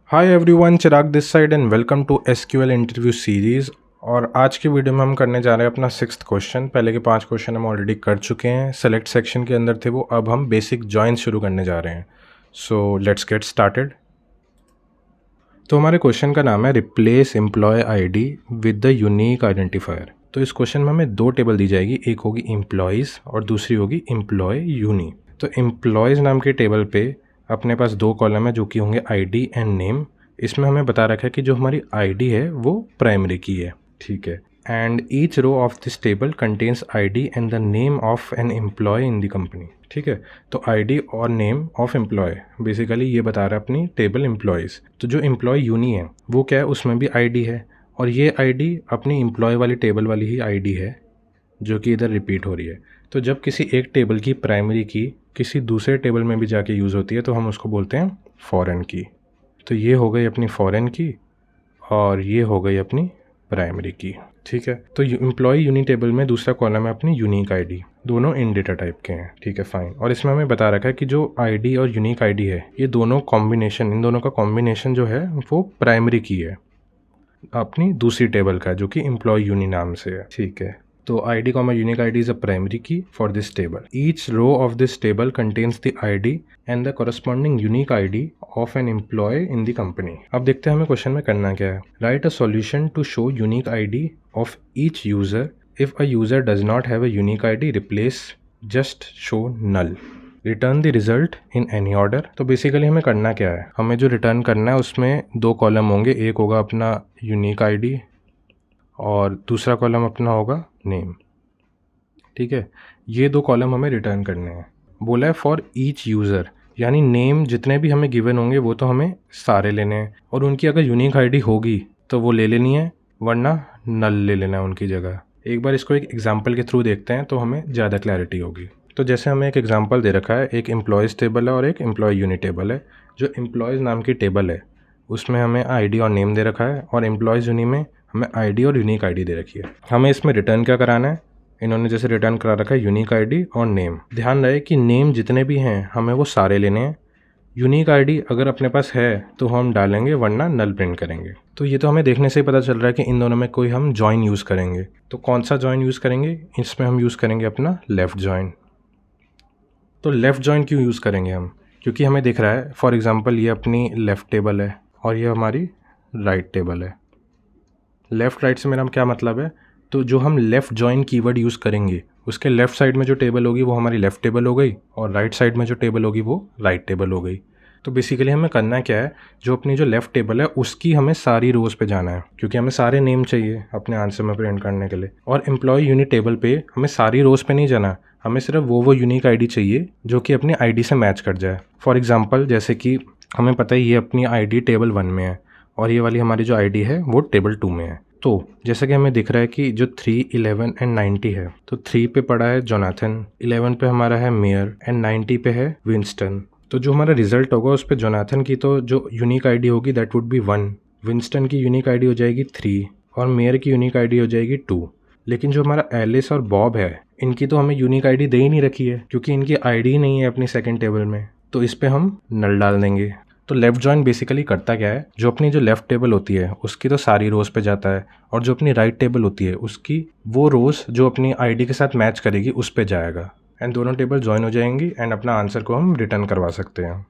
Hi everyone, Chirag this side and welcome to SQL interview series. और आज की video में हम करने जा रहे हैं अपना 6th क्वेश्चन। पहले के 5 क्वेश्चन हम ऑलरेडी कर चुके हैं, सेलेक्ट सेक्शन के अंदर थे वो। अब हम बेसिक जॉइंस शुरू करने जा रहे हैं। So let's get started. तो हमारे क्वेश्चन का नाम है replace employee ID with the unique identifier. तो इस क्वेश्चन में हमें 2 टेबल दी जाएगी, एक होगी एम्प्लॉयज़ और दूसरी होगी एम्प्लॉय यूनी। तो एम्प्लॉयज़ नाम के टेबल पे अपने पास 2 कॉलम है जो कि होंगे आईडी एंड नेम। इसमें हमें बता रखा है कि जो हमारी आईडी है वो प्राइमरी की है, ठीक है। And each row of this table contains ID and the name of an employee in the company, ठीक है। तो आईडी और नेम ऑफ एम्प्लॉय बेसिकली ये बता रहा है अपनी टेबल एम्प्लॉयज़। तो जो एम्प्लॉय यूनी है वो क्या है, उसमें भी आईडी है और ये आईडी अपनी एम्प्लॉय वाली टेबल वाली ही आईडी है जो कि इधर रिपीट हो रही है। तो जब किसी एक टेबल की प्राइमरी की किसी दूसरे टेबल में भी जाके यूज़ होती है तो हम उसको बोलते हैं फॉरेन की। तो ये हो गई अपनी फॉरेन की और ये हो गई अपनी प्राइमरी की, ठीक है। तो एम्प्लॉय यूनी टेबल में दूसरा कॉलम है अपनी यूनिक आईडी, दोनों इन डेटा टाइप के हैं, ठीक है, फाइन। और इसमें हमें बता रखा है कि जो आईडी और यूनिक आईडी है ये दोनों कॉम्बिनेशन, इन दोनों का कॉम्बिनेशन जो है वो प्राइमरी की है अपनी दूसरी टेबल का जो कि एम्प्लॉय यूनी नाम से है, ठीक है। तो ID, unique ID is a primary key for this table. Each row of this table contains the ID and the corresponding unique ID of an employee in the company. अब देखते हैं हमें क्वेश्चन में करना क्या है। Write a solution to show unique ID of each user. If a user does not have a unique ID, replace just show null. Return the result in any order. तो basically हमें करना क्या है, हमें जो रिटर्न करना है उसमें 2 कॉलम होंगे, एक होगा अपना यूनिक ID और दूसरा कॉलम अपना होगा नेम, ठीक है। ये 2 कॉलम हमें रिटर्न करने हैं। बोला है फॉर ईच यूज़र, यानी नेम जितने भी हमें गिवन होंगे वो तो हमें सारे लेने हैं और उनकी अगर यूनिक आईडी होगी तो वो ले लेनी है, वरना नल ले लेना है उनकी जगह। एक बार इसको एक एग्जांपल के थ्रू देखते हैं तो हमें ज़्यादा क्लैरिटी होगी। तो जैसे हमें एक एग्जांपल दे रखा है, एक एम्प्लॉयज़ टेबल है और एक एम्प्लॉय यूनिट टेबल है। जो एम्प्लॉयज़ नाम की टेबल है उसमें हमें आईडी और नेम दे रखा है और एम्प्लॉयज़ यूनिट में हमें आईडी और यूनिक आईडी दे रखी है। हमें इसमें रिटर्न क्या कराना है, इन्होंने जैसे रिटर्न करा रखा है यूनिक आईडी और नेम। ध्यान रहे कि नेम जितने भी हैं हमें वो सारे लेने हैं। यूनिक आईडी अगर अपने पास है तो हम डालेंगे, वरना नल प्रिंट करेंगे। तो ये तो हमें देखने से ही पता चल रहा है कि इन दोनों में कोई हम जॉइन यूज़ करेंगे। तो कौन सा जॉइन यूज़ करेंगे, इसमें हम यूज़ करेंगे अपना लेफ़्ट जॉइन। तो लेफ़्ट जॉइन क्यों यूज़ करेंगे हम, क्योंकि हमें दिख रहा है फॉर एग्ज़ाम्पल ये अपनी लेफ़्ट टेबल है और ये हमारी राइट टेबल है। लेफ़्ट राइट से मेरा क्या मतलब है, तो जो हम लेफ़्ट जॉइन कीवर्ड यूज़ करेंगे उसके लेफ़्ट साइड में जो टेबल होगी वो हमारी लेफ़्ट टेबल हो गई और राइट साइड में जो टेबल होगी वो राइट टेबल हो गई। तो बेसिकली हमें करना क्या है, जो अपनी जो लेफ़्ट टेबल है उसकी हमें सारी रोज़ पे जाना है, क्योंकि हमें सारे नेम चाहिए अपने आंसर में प्रिंट करने के लिए। और एम्प्लॉय यूनिट टेबल पे हमें सारी रोज़ पे नहीं जाना, हमें सिर्फ वो यूनिक आईडी चाहिए जो कि अपनी आईडी से मैच कर जाए। फॉर एग्ज़ाम्पल जैसे कि हमें पता है ये अपनी आईडी टेबल 1 में है और ये वाली हमारी जो आईडी है वो टेबल 2 में है। तो जैसा कि हमें दिख रहा है कि जो 3, 11 एंड 90 है, तो 3 पे पड़ा है जोनाथन, 11 पे हमारा है मेयर एंड 90 पे है विंस्टन। तो जो हमारा रिजल्ट होगा उस पर जोनाथन की तो जो यूनिक आईडी होगी दैट वुड बी 1, विंस्टन की यूनिक आईडी हो जाएगी 3 और मेयर की यूनिक आईडी हो जाएगी 2। लेकिन जो हमारा एलिस और बॉब है इनकी तो हमें यूनिक आईडी दे ही नहीं रखी है, क्योंकि इनकी आईडी ही नहीं है अपनी सेकेंड टेबल में, तो इस पर हम नल डाल देंगे। तो लेफ़्ट जॉइन बेसिकली करता क्या है, जो अपनी जो लेफ़्ट टेबल होती है उसकी तो सारी रोज़ पे जाता है और जो अपनी राइट टेबल होती है उसकी वो रोज़ जो अपनी आईडी के साथ मैच करेगी उस पे जाएगा एंड दोनों टेबल जॉइन हो जाएंगी एंड अपना आंसर को हम रिटर्न करवा सकते हैं।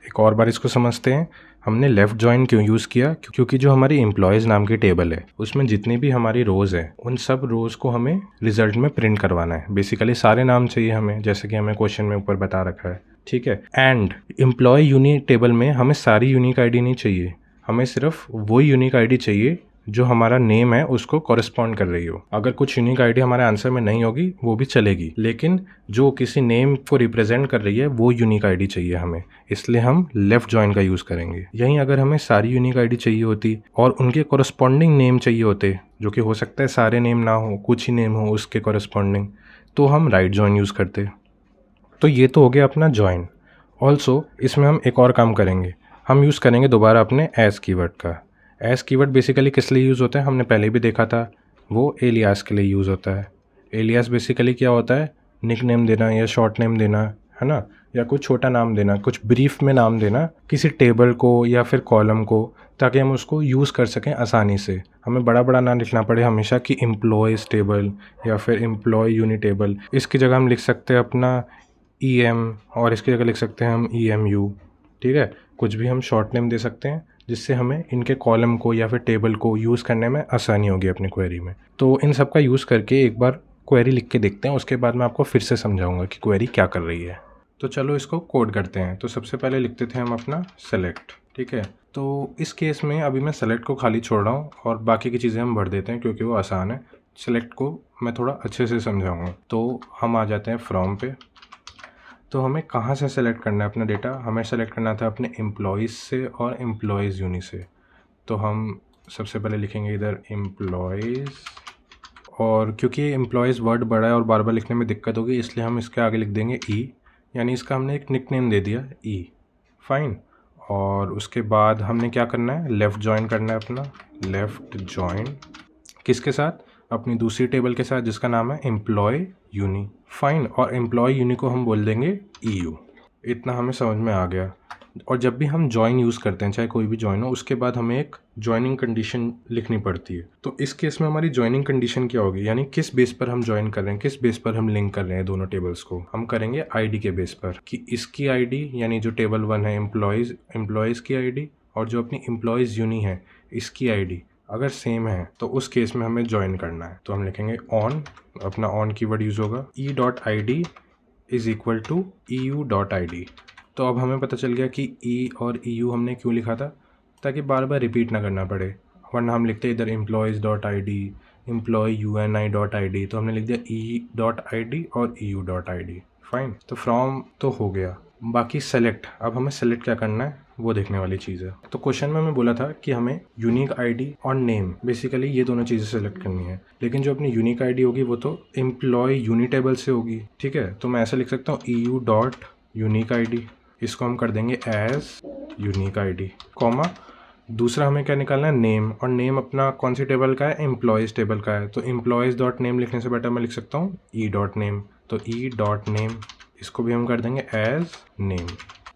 एक और बार इसको समझते हैं, हमने लेफ़्ट जॉइन क्यों यूज़ किया, क्योंकि जो हमारी एम्प्लॉयज़ नाम की टेबल है उसमें जितनी भी हमारी रोज़ है उन सब रोज़ को हमें रिजल्ट में प्रिंट करवाना है। बेसिकली सारे नाम चाहिए हमें, जैसे कि हमें क्वेश्चन में ऊपर बता रखा है, ठीक है। एंड एम्प्लॉय यूनिक टेबल में हमें सारी यूनिक आईडी नहीं चाहिए, हमें सिर्फ वही यूनिक आईडी चाहिए जो हमारा नेम है उसको कॉरेस्पॉन्ड कर रही हो। अगर कुछ यूनिक आईडी हमारे आंसर में नहीं होगी वो भी चलेगी, लेकिन जो किसी नेम को रिप्रेजेंट कर रही है वो यूनिक आईडी चाहिए हमें, इसलिए हम लेफ़्ट जॉइन का यूज़ करेंगे। यहीं अगर हमें सारी यूनिक आईडी चाहिए होती और उनके कॉरेस्पॉन्डिंग नेम चाहिए होते, जो कि हो सकता है सारे नेम ना हो, कुछ ही नेम हो उसके कॉरेस्पॉन्डिंग, तो हम राइट जॉइन यूज़ करते। तो ये तो हो गया अपना जॉइन। ऑल्सो इसमें हम एक और काम करेंगे, हम यूज़ करेंगे दोबारा अपने एज कीवर्ड का। एज कीवर्ड बेसिकली किस लिए यूज़ होता है, हमने पहले भी देखा था, वो एलियास के लिए यूज़ होता है। एलियास बेसिकली क्या होता है, निक नेम देना या शॉर्ट नेम देना, है ना। या कुछ छोटा नाम देना, कुछ ब्रीफ में नाम देना किसी टेबल को या फिर कॉलम को, ताकि हम उसको यूज़ कर सकें आसानी से। हमें बड़ा बड़ा ना लिखना पड़े हमेशा कि एम्प्लॉयज़ टेबल या फिर एम्प्लॉय यूनिट टेबल। इसकी जगह हम लिख सकते हैं अपना EM, और इसकी जगह लिख सकते हैं हम EMU। ठीक है, कुछ भी हम शॉर्ट नेम दे सकते हैं जिससे हमें इनके कॉलम को या फिर टेबल को यूज़ करने में आसानी होगी अपनी क्वेरी में। तो इन सब का यूज़ करके एक बार क्वेरी लिख के देखते हैं, उसके बाद मैं आपको फिर से समझाऊंगा कि क्वेरी क्या कर रही है। तो चलो इसको कोड करते हैं। तो सबसे पहले लिखते थे हम अपना सेलेक्ट। ठीक है, तो इस केस में अभी मैं सेलेक्ट को खाली छोड़ रहा हूँ और बाकी की चीज़ें हम भर देते हैं क्योंकि वो आसान है। सेलेक्ट को मैं थोड़ा अच्छे से समझाऊँगा। तो हम आ जाते हैं फ्रॉम पे। तो हमें कहाँ से सेलेक्ट करना है अपना डेटा? हमें सेलेक्ट करना था अपने एम्प्लॉयज़ से और एम्प्लॉयज़ यूनिट से। तो हम सबसे पहले लिखेंगे इधर एम्प्लॉयज़, और क्योंकि एम्प्लॉयज़ वर्ड बड़ा है और बार बार लिखने में दिक्कत होगी इसलिए हम इसके आगे लिख देंगे यानी इसका हमने एक निकनेम दे दिया फाइन। और उसके बाद हमने क्या करना है? लेफ़्ट जॉइन करना है अपना। लेफ़्ट जॉइन किसके साथ? अपनी दूसरी टेबल के साथ जिसका नाम है एम्प्लॉय यूनी। फाइन, और एम्प्लॉय यूनी को हम बोल देंगे EU। इतना हमें समझ में आ गया। और जब भी हम जॉइन यूज़ करते हैं, चाहे कोई भी जॉइन हो, उसके बाद हमें एक जॉइनिंग कंडीशन लिखनी पड़ती है। तो इस केस में हमारी जॉइनिंग कंडीशन क्या होगी, यानी किस बेस पर हम जॉइन कर रहे हैं, किस बेस पर हम लिंक कर रहे हैं दोनों टेबल्स को। हम करेंगे ID के बेस पर कि इसकी ID यानी जो टेबल 1 है एम्प्लॉयज़ की ID, और जो अपनी एम्प्लॉयज़ यूनी है इसकी ID अगर सेम है तो उस केस में हमें ज्वाइन करना है। तो हम लिखेंगे ऑन, अपना ऑन कीवर्ड यूज़ होगा, e.id is equal to EU.id। तो अब हमें पता चल गया कि E और EU हमने क्यों लिखा था, ताकि बार बार रिपीट ना करना पड़े, वरना हम लिखते इधर employees.id, employee.uni.id, तो हमने लिख दिया E.id और EU.id। फाइन, तो फ्रॉम तो हो गया। बाकी सेलेक्ट, अब हमें सेलेक्ट क्या करना है वो देखने वाली चीज़ है। तो क्वेश्चन में हमें बोला था कि हमें यूनिक ID और नेम, बेसिकली ये दोनों चीज़ें सेलेक्ट करनी है, लेकिन जो अपनी यूनिक ID होगी वो तो एम्प्लॉय यूनिट टेबल से होगी। ठीक है, तो मैं ऐसे लिख सकता हूँ EU.unique ID, इसको हम कर देंगे एज यूनिक ID, कॉमा दूसरा हमें क्या निकालना है? नेम, और नेम अपना कौन सी टेबल का है? एम्प्लॉयज़ टेबल का है। तो एम्प्लॉयज़ डॉट नेम लिखने से बेटर मैं लिख सकता हूँ E.name। तो E.name इसको भी हम कर देंगे एज नेम।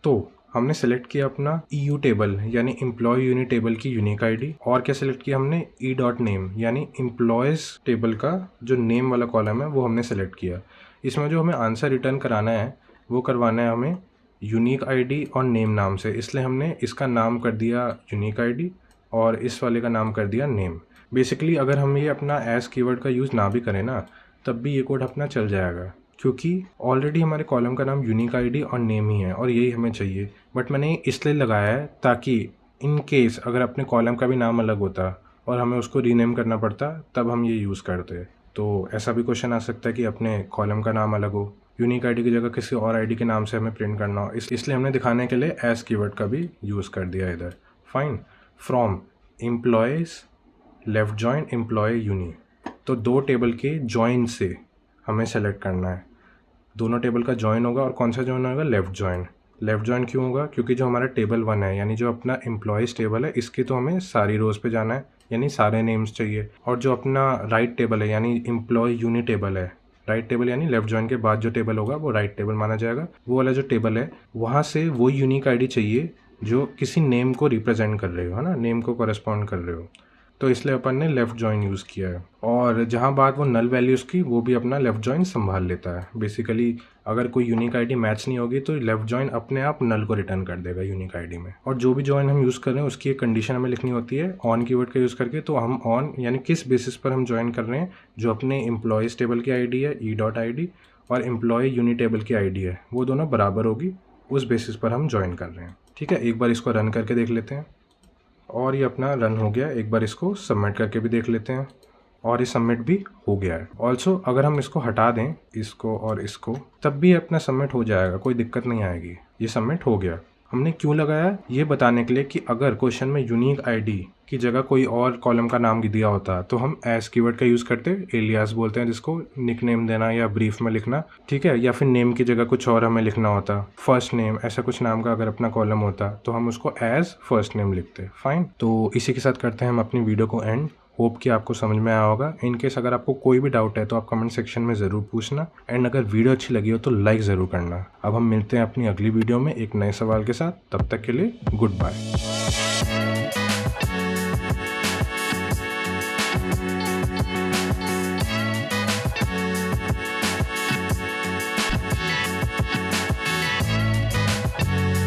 तो हमने सेलेक्ट किया अपना EU टेबल यानी एम्प्लॉय यूनिट टेबल की यूनिक ID, और क्या सेलेक्ट किया हमने? E.name यानी एम्प्लॉयज़ टेबल का जो नेम वाला कॉलम है वो हमने सेलेक्ट किया। इसमें जो हमें आंसर रिटर्न कराना है वो करवाना है हमें यूनिक ID और नेम नाम से, इसलिए हमने इसका नाम कर दिया यूनिक ID और इस वाले का नाम कर दिया नेम। बेसिकली अगर हम ये अपना एज कीवर्ड का यूज़ ना भी करें ना, तब भी ये कोड अपना चल जाएगा, क्योंकि ऑलरेडी हमारे कॉलम का नाम यूनिक ID और नेम ही है और यही हमें चाहिए। बट मैंने इसलिए लगाया है ताकि इन केस अगर अपने कॉलम का भी नाम अलग होता और हमें उसको रीनेम करना पड़ता तब हम ये यूज़ करते। तो ऐसा भी क्वेश्चन आ सकता है कि अपने कॉलम का नाम अलग हो, यूनिक ID की जगह किसी और ID के नाम से हमें प्रिंट करना हो, इसलिए हमने दिखाने के लिए एज कीवर्ड का भी यूज़ कर दिया इधर। Fine, from employees left join employee uni, तो दो टेबल के जॉइन से हमें सेलेक्ट करना है। दोनों टेबल का जॉइन होगा, और कौन सा जॉइन होगा? Left join. लेफ़्ट जॉइन क्यों होगा? क्योंकि जो हमारा टेबल 1 है यानी जो अपना एम्प्लॉयज़ टेबल है इसकी तो हमें सारी रोज़ पे जाना है, यानी सारे नेम्स चाहिए। और जो अपना राइट टेबल है यानी एम्प्लॉय यूनिट टेबल है, राइट टेबल यानी लेफ़्ट जॉइन के बाद जो टेबल होगा वो राइट टेबल माना जाएगा। वो वाला जो टेबल है वहाँ से वो यूनिक ID चाहिए जो किसी नेम को रिप्रेजेंट कर रहे हो, है ना, नेम को कॉरेस्पॉन्ड कर रहे हो। तो इसलिए अपन ने लेफ़्ट जॉइन यूज़ किया है, और जहाँ बात वो नल वैल्यूज़ की वो भी अपना लेफ़्ट जॉइन संभाल लेता है। बेसिकली अगर कोई यूनिक ID मैच नहीं होगी तो लेफ़्ट जॉइन अपने आप नल को रिटर्न कर देगा यूनिक ID में। और जो भी जॉइन हम यूज़ कर रहे हैं उसकी एक कंडीशन हमें लिखनी होती है ऑन कीवर्ड का यूज़ करके। तो हम ऑन यानी किस बेसिस पर हम जॉइन कर रहे हैं, जो अपने एम्प्लॉयज़ टेबल की ID है E.id और एम्प्लॉय यूनिट टेबल की ID है वो दोनों बराबर होगी, उस बेसिस पर हम जॉइन कर रहे हैं। ठीक है, एक बार इसको रन करके देख लेते हैं। और ये अपना रन हो गया। एक बार इसको सबमिट करके भी देख लेते हैं, और ये सबमिट भी हो गया है। ऑल्सो अगर हम इसको हटा दें, इसको और इसको, तब भी अपना सबमिट हो जाएगा, कोई दिक्कत नहीं आएगी। ये सबमिट हो गया। हमने क्यों लगाया? ये बताने के लिए कि अगर क्वेश्चन में यूनिक ID की जगह कोई और कॉलम का नाम दिया होता तो हम एज कीवर्ड का यूज़ करते, एलियास बोलते हैं जिसको, निकनेम देना या ब्रीफ में लिखना। ठीक है, या फिर नेम की जगह कुछ और हमें लिखना होता, फर्स्ट नेम, ऐसा कुछ नाम का अगर अपना कॉलम होता तो हम उसको एज फर्स्ट नेम लिखते। फाइन, तो इसी के साथ करते हैं हम अपनी वीडियो को एंड। होप कि आपको समझ में आया होगा। इन केस अगर आपको कोई भी डाउट है तो आप कमेंट सेक्शन में ज़रूर पूछना, एंड अगर वीडियो अच्छी लगी हो तो लाइक ज़रूर करना। अब हम मिलते हैं अपनी अगली वीडियो में एक नए सवाल के साथ। तब तक के लिए गुड बाय।